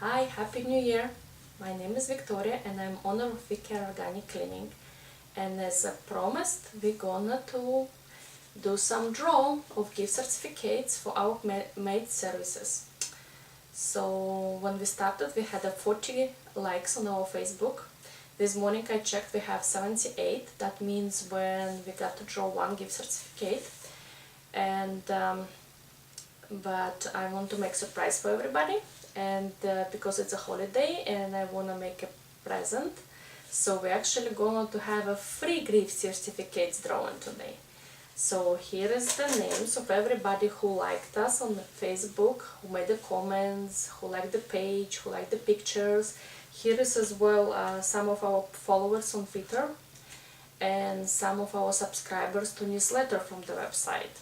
Hi, Happy New Year! My name is Victoria and I'm owner of VCare Organic Cleaning. And as promised, we're gonna to do some draw of gift certificates for our maid services. So when we started, we had 40 likes on our Facebook. This morning I checked, we have 78. That means when we got to draw one gift certificate. And but I want to make surprise for everybody, and because it's a holiday and I want to make a present, so we're actually going to have a free gift certificates drawn today. So here is the names of everybody who liked us on Facebook, who made the comments, who liked the page, who liked the pictures. Here is as well some of our followers on Twitter and some of our subscribers to newsletter from the website.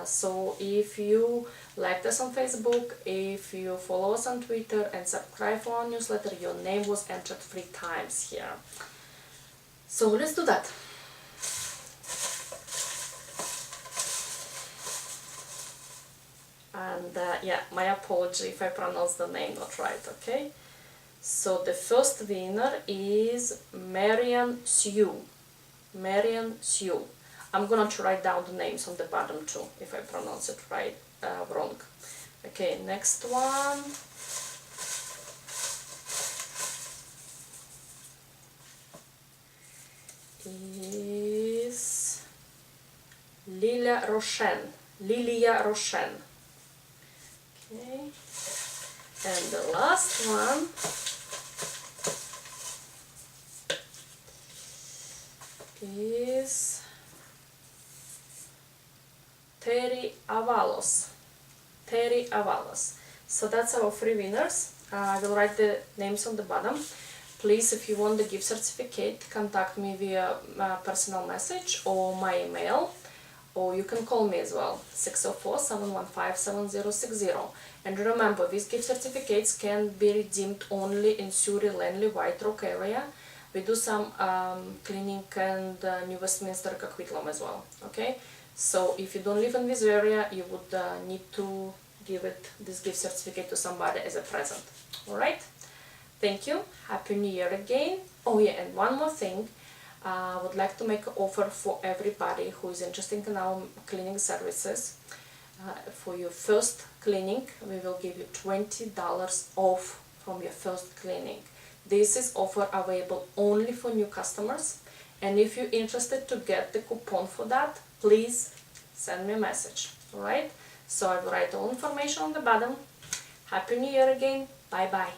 So if you liked us on Facebook, if you follow us on Twitter and subscribe for our newsletter, your name was entered 3 times here. So let's do that. And yeah, my apology if I pronounce the name not right, okay? So the first winner is Marian Sue. Marian Sue. I'm gonna write down the names on the bottom too, if I pronounce it right, wrong. Okay, next one. Is Lilia Roshen. Lilia Roshen. Okay. And the last one is Terry Avalos. Terry Avalos. So that's our 3 winners. I will write the names on the bottom. Please, if you want the gift certificate, contact me via personal message or my email, or you can call me as well, 604-715-7060. And remember, these gift certificates can be redeemed only in Surrey, Langley, White Rock area. We do some cleaning and New Westminster, Coquitlam as well, okay? So if you don't live in this area, you would need to give this gift certificate to somebody as a present. Alright? Thank you. Happy New Year again. Oh yeah, and one more thing. I would like to make an offer for everybody who is interested in our cleaning services. For your first cleaning, we will give you $20 off from your first cleaning. This is offer available only for new customers. And if you're interested to get the coupon for that, please send me a message. Alright? So I will write all information on the bottom. Happy New Year again. Bye bye.